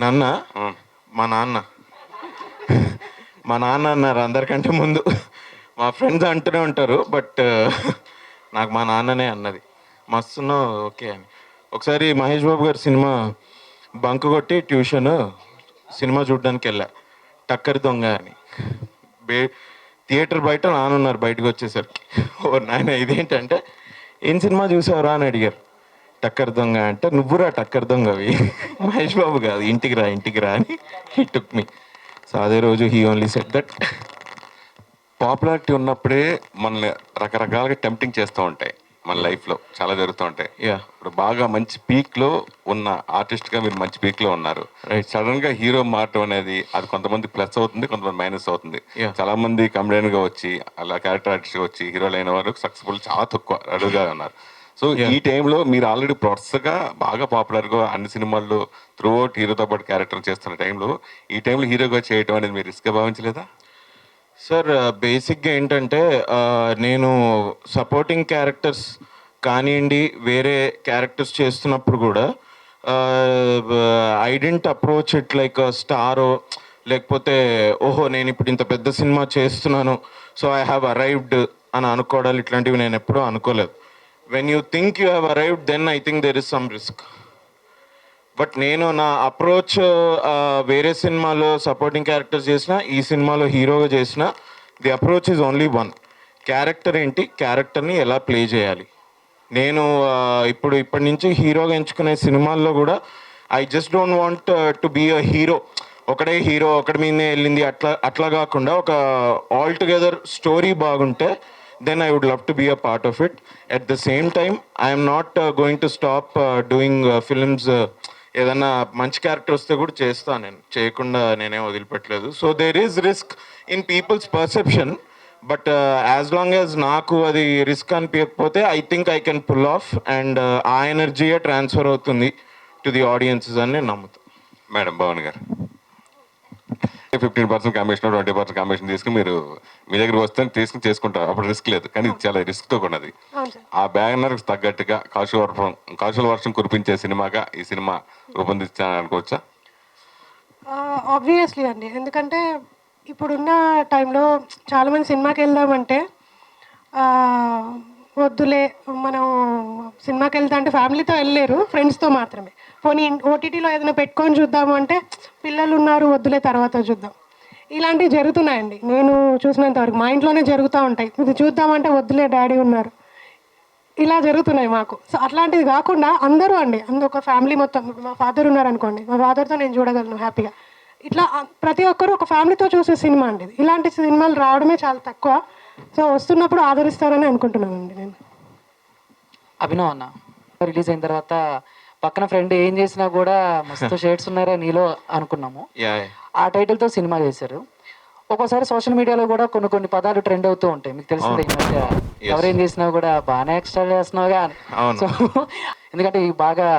నన్నా మా నాన్న మా నాన్న అన్నారు అందరికంటే ముందు. మా ఫ్రెండ్స్ అంటూనే ఉంటారు, బట్ నాకు మా నాన్ననే అన్నది. మస్తున్నావు ఓకే అని. ఒకసారి మహేష్ బాబు గారి సినిమా బంక్ కొట్టి ట్యూషన్ సినిమా చూడడానికి వెళ్ళా, టక్కరి దొంగ అని. థియేటర్ బయట నానున్నారు, బయటకు వచ్చేసరికి ఓ నాయన ఇదేంటంటే ఏం సినిమా చూసావురా అని అడిగారు. టక్కర్ దొంగ అంటే నువ్వురా టక్కర్ దొంగవి, మహేష్ బాబు కాదు, ఇంటికి రా అని హీ టుక్ మీ. సో అదే రోజు he only set that. Popularity ఉన్నప్పుడే మనల్ని రకరకాలుగా టెంప్టింగ్ చేస్తూ ఉంటాయి. మన లైఫ్లో చాలా జరుగుతూ ఉంటాయి. ఇప్పుడు బాగా మంచి పీక్లో ఉన్న ఆర్టిస్ట్గా మీరు మంచి పీక్లో ఉన్నారు. సడన్గా హీరో మారటం అనేది అది కొంతమంది ప్లస్ అవుతుంది, కొంతమంది మైనస్ అవుతుంది. చాలా మంది కమెడియన్గా వచ్చి అలా క్యారెక్టర్ ఆర్టిస్ట్గా వచ్చి హీరోలు అయిన వారు సక్సెస్ఫుల్ చాలా తక్కువ అడుగుగా ఉన్నారు. సో ఈ టైంలో మీరు ఆల్రెడీ ప్రొఫెసర్గా బాగా పాపులర్గా అన్ని సినిమాల్లో త్రూ అవుట్ హీరోతో పాటు క్యారెక్టర్ చేస్తున్న టైంలో ఈ టైంలో హీరోగా చేయడం అనేది మీరు రిస్క్గా భావించలేదా? సార్ బేసిక్గా ఏంటంటే నేను సపోర్టింగ్ క్యారెక్టర్స్ కానివ్వండి, వేరే క్యారెక్టర్స్ చేస్తున్నప్పుడు కూడా I don't approach it like స్టారో, లేకపోతే ఓహో నేను ఇప్పుడు ఇంత పెద్ద సినిమా చేస్తున్నాను సో ఐ హ్యావ్ అరైవ్డ్ అని అనుకోవడాలు ఇట్లాంటివి నేను ఎప్పుడూ అనుకోలేదు. When you think you have arrived then I think there is some risk. But నేను నా అప్రోచ్ వేరే సినిమాలో సపోర్టింగ్ క్యారెక్టర్స్ చేసిన, ఈ సినిమాలో హీరోగా చేసిన, the approach is only one. Character ఏంటి, క్యారెక్టర్ని ఎలా ప్లే చేయాలి. నేను ఇప్పటి నుంచి హీరోగా ఎంచుకునే సినిమాల్లో కూడా I just don't want to be a hero, ఒకటే హీరో ఒకటి మీదనే వెళ్ళింది అట్లా కాకుండా ఒక ఆల్ టుగెదర్ స్టోరీ బాగుంటే then I would love to be a part of it. At the same time I'm not going to stop doing films. ఏదన్నా మంచి క్యారెక్టర్ వస్తే కూడా చేస్తాను, నేను చేయకుండా నేనేం వదిలిపెట్టలేదు. So there is risk in people's perception, but as long as నాకు అది రిస్క్ అనిపించకపోతే I think I can pull off, and ఆ ఎనర్జీయే ట్రాన్స్ఫర్ అవుతుంది టు ది ఆడియన్సెస్ అని నేను నమ్ముతాను. మేడం భవన్ గారు 15% కమిషన్ 20% కమిషన్ తీసుకుని మీరు మీ దగ్గర వస్తే తీసుకుని చేసుకుంటారు, అప్పుడు రిస్క్ లేదు. కానీ ఇది చాలా రిస్క్తో కొన్నది. ఆ బ్యానర్కి తగ్గట్టుగా కాశుల వర్షం కురిపించే సినిమాగా ఈ సినిమా రూపొందించాలని అనుకోవచ్చా? ఆబ్వియస్లీ అండి, ఎందుకంటే ఇప్పుడున్న టైంలో చాలామంది సినిమాకి వెళ్దామంటే వద్దులే, మనం సినిమాకి వెళ్తా అంటే ఫ్యామిలీతో వెళ్ళలేరు, ఫ్రెండ్స్తో మాత్రమే. పోనీ ఓటీటీలో ఏదైనా పెట్టుకొని చూద్దాము అంటే పిల్లలు ఉన్నారు, వద్దులే తర్వాత చూద్దాం. ఇలాంటివి జరుగుతున్నాయండి, నేను చూసినంతవరకు మా ఇంట్లోనే జరుగుతూ ఉంటాయి. ఇది చూద్దామంటే వద్దులే డాడీ ఉన్నారు, ఇలా జరుగుతున్నాయి మాకు. సో అట్లాంటిది కాకుండా అందరూ అండి, ఒక ఫ్యామిలీ మొత్తం, మా ఫాదర్ ఉన్నారనుకోండి, మా ఫాదర్తో నేను చూడగలను హ్యాపీగా. ఇట్లా ప్రతి ఒక్కరూ ఒక ఫ్యామిలీతో చూసే సినిమా అండి. ఇలాంటి సినిమాలు రావడమే చాలా తక్కువ. సో వస్తున్నప్పుడు ఆదరిస్తారని అనుకుంటున్నానండి నేను. అభినవ్ అన్న రిలీజ్ అయిన తర్వాత పక్కన ఫ్రెండ్ ఏం చేసినా కూడా మస్తు షేడ్స్ ఉన్నారా నీలో అనుకున్నాము. ఆ టైటిల్తో సినిమా చేశారు. ఒక్కోసారి సోషల్ మీడియాలో కూడా కొన్ని పదాలు ట్రెండ్ అవుతూ ఉంటాయి, మీకు తెలిసిందే. ఈ మధ్య ఎవరేం చేసినా కూడా బాగానే ఎక్స్ట్రా చేస్తున్నావుగా. సో ఎందుకంటే బాగా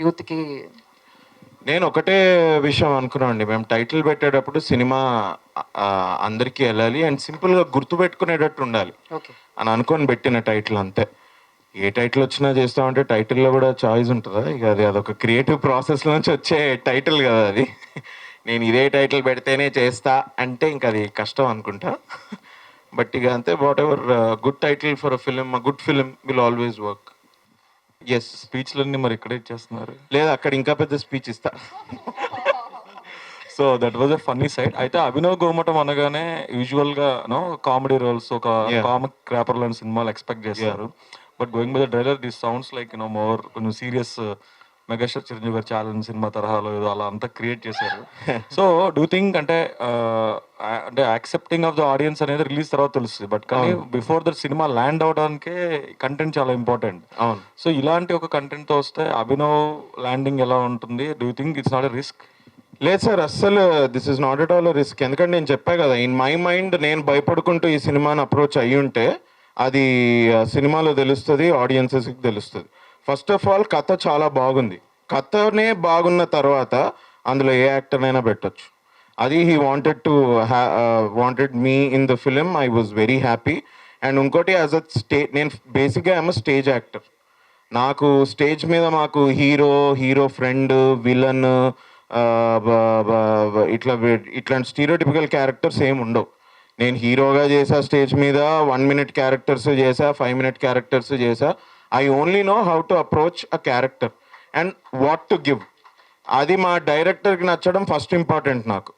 యూత్కి నేను ఒకటే విషయం అనుకున్నాను అండి, మేము టైటిల్ పెట్టేటప్పుడు సినిమా అందరికీ వెళ్ళాలి అండ్ సింపుల్గా గుర్తుపెట్టుకునేటట్టు ఉండాలి అని అనుకొని పెట్టిన టైటిల్ అంతే. ఏ టైటిల్ వచ్చినా చేస్తామంటే టైటిల్లో కూడా చాయిస్ ఉంటుందా? ఇక అదొక క్రియేటివ్ ప్రాసెస్ నుంచి వచ్చే టైటిల్ కదా అది. నేను ఇదే టైటిల్ పెడితేనే చేస్తా అంటే ఇంకా అది కష్టం అనుకుంటా. బట్ ఇక అంతే, what good title for a film, a good film will always work. Yes. స్పీచ్లన్నీ మరి ఇక్కడే చేస్తున్నారు లేదా అక్కడ ఇంకా పెద్ద స్పీచ్ ఇస్తా. So that was a funny side. అయితే అభినవ్ గోమటం అనగానే యూజువల్గా కామెడీ రోల్స్, ఒక కామిక్ క్రాపర్ లాంటి సినిమాలు ఎక్స్పెక్ట్ చేస్తారు. But going by the trailer this sounds like more కొంచెం serious megastar Chiranjeevi garu challenge cinema తరహాలో ఏదో అలా అంతా క్రియేట్ చేశారు. సో డూ థింక్ అంటే యాక్సెప్టింగ్ ఆఫ్ ద ఆడియన్స్ అనేది రిలీజ్ తర్వాత తెలుస్తుంది, బట్ కానీ బిఫోర్ ద సినిమా ల్యాండ్ అవడానికే కంటెంట్ చాలా ఇంపార్టెంట్. అవును. సో ఇలాంటి ఒక కంటెంట్తో వస్తే అభినవ్ ల్యాండింగ్ ఎలా ఉంటుంది? Do think it's not a risk? లేదు సార్, అస్సలు this is not at all risk. ఎందుకంటే నేను చెప్పా కదా, ఇన్ మై మైండ్ నేను భయపడుకుంటూ ఈ సినిమాని అప్రోచ్ అయ్యి ఉంటే అది సినిమాలో తెలుస్తుంది, ఆడియన్సెస్కి తెలుస్తుంది. ఫస్ట్ ఆఫ్ ఆల్ కథ చాలా బాగుంది. కథనే బాగున్న తర్వాత అందులో ఏ యాక్టర్నైనా పెట్టచ్చు. అది he wanted me in the film. I was very happy. And ఇంకోటి నేను బేసిక్గా ఐఎమ్ స్టేజ్ యాక్టర్. నాకు స్టేజ్ మీద మాకు హీరో ఫ్రెండ్, విలన్, ఇట్లాంటి స్టీరియోటిపికల్ క్యారెక్టర్స్ ఏమి ఉండవు. నేను హీరోగా చేసా స్టేజ్ మీద, 1 minute క్యారెక్టర్స్ చేసా, 5 minute క్యారెక్టర్స్ చేసా. I only know how to approach a character and what to give. అది మా డైరెక్టర్కి నచ్చడం ఫస్ట్ ఇంపార్టెంట్ నాకు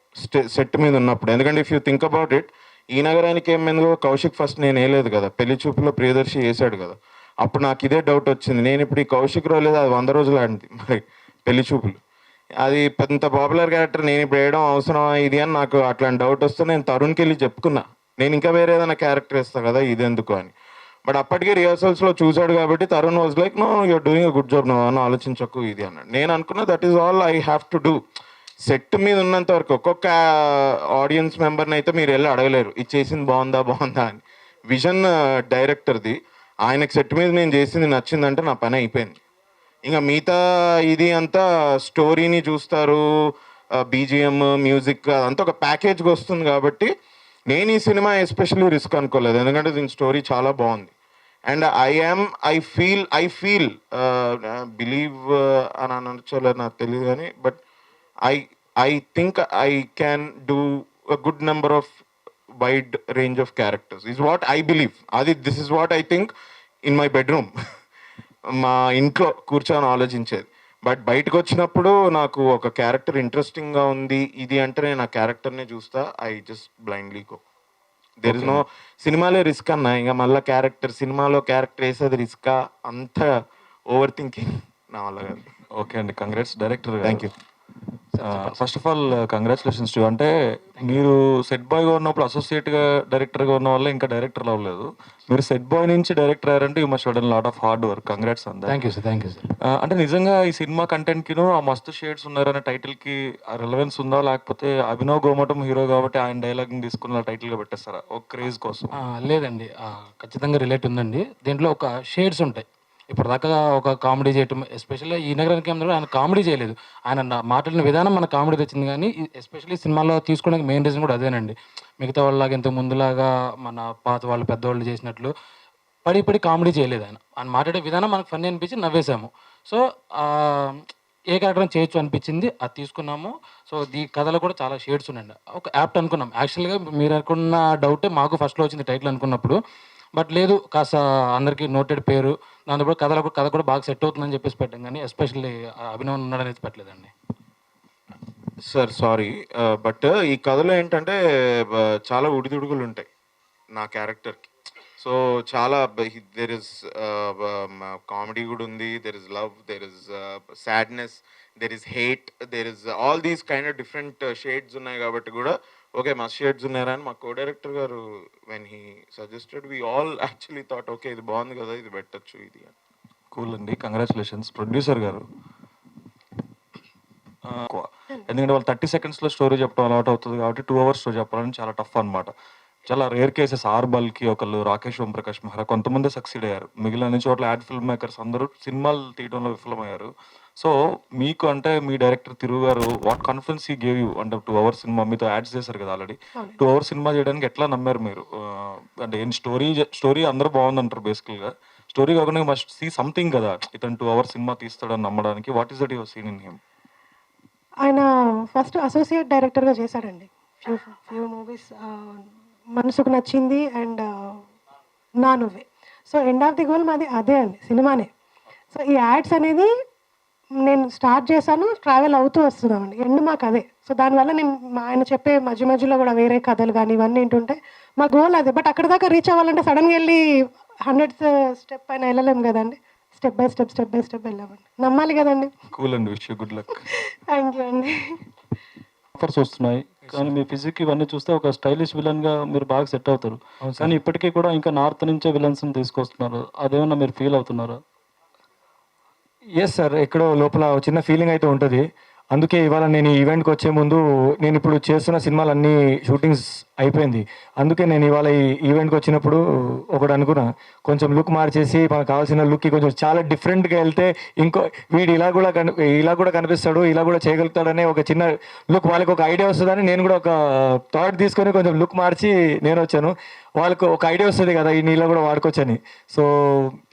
సెట్ మీద ఉన్నప్పుడు. ఎందుకంటే if you think about it, ఈ నగరానికి ఏమైందో కౌశిక్ ఫస్ట్ నేను వేయలేదు కదా, పెళ్లి చూపులో ప్రియదర్శి వేసాడు కదా. అప్పుడు నాకు ఇదే డౌట్ వచ్చింది, నేను ఇప్పుడు ఈ కౌశిక్ రోలేదు, అది 100 రోజులు ఆడింది మరి పెళ్లి చూపులు. అది పెద్ద పాపులర్ క్యారెక్టర్, నేను ఇప్పుడు వేయడం అవసరమా ఇది అని నాకు అట్లాంటి డౌట్ వస్తే నేను తరుణ్కి వెళ్ళి చెప్పుకున్నా, నేను ఇంకా వేరే ఏదైనా క్యారెక్టర్ వేస్తాను కదా ఇది ఎందుకు అని. బట్ అప్పటికే రిహర్సల్స్లో చూశాడు కాబట్టి Tarun was like no you're doing a good job, no అని ఆలోచించకు ఇది అన్నాడు. నేను అనుకున్నా that is all I have to do. Set మీద ఉన్నంత వరకు ఒక్కొక్క ఆడియన్స్ మెంబర్ని అయితే మీరు వెళ్ళి అడగలేరు ఇది చేసింది బాగుందా బాగుందా అని. విజన్ డైరెక్టర్ది, ఆయనకు సెట్ మీద నేను చేసింది నచ్చిందంటే నా పని అయిపోయింది. ఇంకా మిగతా ఇది అంతా స్టోరీని చూస్తారు, బీజిఎం మ్యూజిక్ అదంతా ఒక ప్యాకేజ్కి వస్తుంది కాబట్టి నేను ఈ సినిమా ఎస్పెషల్లీ రిస్క్ అనుకోలేదు, ఎందుకంటే దీని స్టోరీ చాలా బాగుంది. అండ్ ఐ ఫీల్ బిలీవ్ అని అనొచ్చలేదు నాకు తెలియదు కానీ, but I think I can do a good number of wide range of characters is what I believe. This is what I think in my bedroom. మా ఇంట్లో కూర్చొని ఆలోచించేది. బట్ బయటకు వచ్చినప్పుడు నాకు ఒక క్యారెక్టర్ ఇంట్రెస్టింగ్గా ఉంది ఇది అంటే నేను ఆ క్యారెక్టర్నే చూస్తా. I just blindly go. There is no సినిమాలే రిస్క్ అన్న, ఇంకా మళ్ళీ సినిమాలో క్యారెక్టర్ వేసేది రిస్కా, అంత ఓవర్ థింకింగ్ నా వల్ల కాదు. ఓకే అండి, congrats director. Thank you. First of all congratulations to. అంటే మీరు సెట్ బాయ్గా ఉన్నప్పుడు అసోసియేట్గా డైరెక్టర్గా ఉన్న వల్ల ఇంకా డైరెక్టర్ అవ్వలేదు, మీరు సెట్ బాయ్ నుంచి డైరెక్టర్ అయ్యారంటే you must done lot of hard work. Congrats అందా. Thank you sir, thank you sir. అంటే నిజంగా ఈ సినిమా కంటెంట్కిను ఆ మస్తు షేడ్స్ ఉన్నారనే టైటిల్కి రిలవెన్స్ ఉందా, లేకపోతే అభినవ్ గోమటం హీరో కాబట్టి ఆయన డైలాగ్ని తీసుకున్న టైటిల్గా పెట్టేస్తారా ఒక క్రేజ్ కోసం? లేదండి, ఖచ్చితంగా రిలేట్ ఉందండి. దీంట్లో ఒక షేడ్స్ ఉంటాయి. ఇప్పుడు దాకా ఒక కామెడీ చేయటం, ఎస్పెషల్లీ ఈ నగరానికి ఏమన్నా ఆయన కామెడీ చేయలేదు, ఆయన మాట్లాడిన విధానం మన కామెడీ తెచ్చింది. కానీ ఎస్పెషల్లీ సినిమాలో తీసుకోవడానికి మెయిన్ రీజన్ కూడా అదేనండి. మిగతా వాళ్ళలాగా ఇంత ముందులాగా మన పాత వాళ్ళు పెద్దవాళ్ళు చేసినట్లు పడి కామెడీ చేయలేదు. ఆయన మాట్లాడే విధానం మనకు ఫన్నీ అనిపించి నవ్వేశాము. సో ఏ క్యారెక్టర్ చేయొచ్చు అనిపించింది, అది తీసుకున్నాము. సో ఈ కథలో కూడా చాలా షేడ్స్ ఉన్నాయండి. ఒక యాప్ట్ అనుకున్నాం. యాక్చువల్గా మీరు అనుకున్న డౌటే మాకు ఫస్ట్లో వచ్చింది టైటిల్ అనుకున్నప్పుడు. బట్ లేదు, కాస్త అందరికీ నోటెడ్ పేరు, దాంతో కథ కూడా బాగా సెట్ అవుతుందని చెప్పేసి పెట్టాం. కానీ ఎస్పెషల్లీ అభినవ్ ఉన్నాడనేది పెట్టలేదండి. సార్ సారీ, బట్ ఈ కథలో ఏంటంటే చాలా ఉడిదుడుగులు ఉంటాయి నా క్యారెక్టర్కి. సో చాలా దెర్ ఇస్ కామెడీ కూడా ఉంది, there is love, there is sadness, there is hate, there is all these kind of different shades ఉన్నాయి కాబట్టి కూడా ఓకే మస్త్ షేడ్స్ ఉన్నారా అని మా కో డైరెక్టర్ గారు when he suggested we all actually thought okay ఇది బాగుంది కదా ఇది పెట్టచ్చు ఇది అని. కూల్ అండి, కంగ్రాచులేషన్స్. ప్రొడ్యూసర్ గారు, ఎందుకంటే వాళ్ళు 30 secondsలో స్టోరీ చెప్పడం అలవాటు అవుతుంది కాబట్టి 2 hours స్టోరీ చెప్పాలని చాలా టఫ్ అనమాట. చాలా రేర్ కేసెస్. ఆర్బల్కి ఒకళ్ళు, రాకేష్ ఓంప్రకాష్ మెహ్రా కొంతమంది సక్సీడ్ అయ్యారు. మిగిలిన అన్ని చోట్ల యాడ్ ఫిల్మ్ మేకర్స్ అందరూ సినిమాలు తీయడంలో విఫలమయ్యారు. సో మీకు అంటే మీ డైరెక్టర్ తిరుగు గారు వాట్ కాన్ఫిడెన్స్ ఈ గేవ్ యూ? అంటే 2 hours సినిమా మీతో యాడ్స్ చేశారు కదా ఆల్రెడీ. 2 hours సినిమా చేయడానికి ఎట్లా నమ్మారు మీరు? అంటే ఏం స్టోరీ అందరూ బాగుందంటారు బేసికల్గా. స్టోరీ కాకుండా మస్ట్ సీ సంథింగ్ కదా, ఇతను 2 hours సినిమా తీస్తాడని నమ్మడానికి. What is that your scene in him? ఆయన ఫస్ట్ అసోసియేట్ డైరెక్టర్గా చేశాడండి. Few movies Manasuku Nachindi and Naa Nuvve. So end of the goal మాది అదే అండి, సినిమానే. సో ఈ యాడ్స్ అనేది నేను స్టార్ట్ చేశాను, ట్రావెల్ అవుతూ వస్తున్నామండి, ఎండ్ మాకు అదే. సో దానివల్ల నేను ఆయన చెప్పే మధ్యలో కూడా వేరే కథలు కానీ ఇవన్నీ ఏంటంటే మా గోల్ అదే. బట్ అక్కడ దాకా రీచ్ అవ్వాలంటే సడన్గా వెళ్ళి 100th స్టెప్ పైన వెళ్ళలేము కదండి. స్టెప్ బై స్టెప్ వెళ్ళామండి, నమ్మాలి కదండి. కూల్ అండి, wish you good luck. Thank you అండి. ఆఫర్స్ వస్తున్నాయి కానీ మీ ఫిజిక్ ఇవన్నీ చూస్తే ఒక స్టైలిష్ విలన్గా మీరు బాగా సెట్ అవుతారు. కానీ ఇప్పటికీ కూడా ఇంకా నార్త్ నుంచే విలన్స్ని తీసుకొస్తున్నారు, అదేమన్నా మీరు ఫీల్ అవుతున్నారా? ఎస్ సార్, ఎక్కడో లోపల చిన్న ఫీలింగ్ అయితే ఉంటుంది. అందుకే ఇవాళ నేను ఈ ఈవెంట్కి వచ్చే ముందు నేను ఇప్పుడు చేస్తున్న సినిమాలన్నీ షూటింగ్స్ అయిపోయింది. అందుకే నేను ఇవాళ ఈ ఈవెంట్కి వచ్చినప్పుడు ఒకటి అనుకున్నా, కొంచెం లుక్ మార్చేసి మనకు కావాల్సిన లుక్కి కొంచెం చాలా డిఫరెంట్గా వెళ్తే వీడు ఇలా కూడా కనిపిస్తాడు, ఇలా కూడా చేయగలుగుతాడనే ఒక చిన్న లుక్ వాళ్ళకి ఒక ఐడియా వస్తుందని నేను కూడా ఒక థాట్ తీసుకొని కొంచెం లుక్ మార్చి నేను వచ్చాను. వాళ్ళకు ఒక ఐడియా వస్తుంది కదా ఈ నీళ్ళ కూడా వాడుకోవచ్చని. సో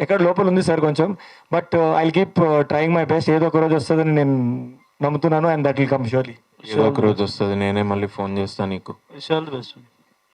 ఎక్కడ లోపల ఉంది సార్ కొంచెం, but I keep trying my best. ఏదో ఒక రోజు వస్తుందని నేను నమ్ముతున్నాను, and that will come surely. ఏదో ఒక రోజు వస్తుంది, నేనే మళ్ళీ ఫోన్ చేస్తాను నీకు. Wish all the best.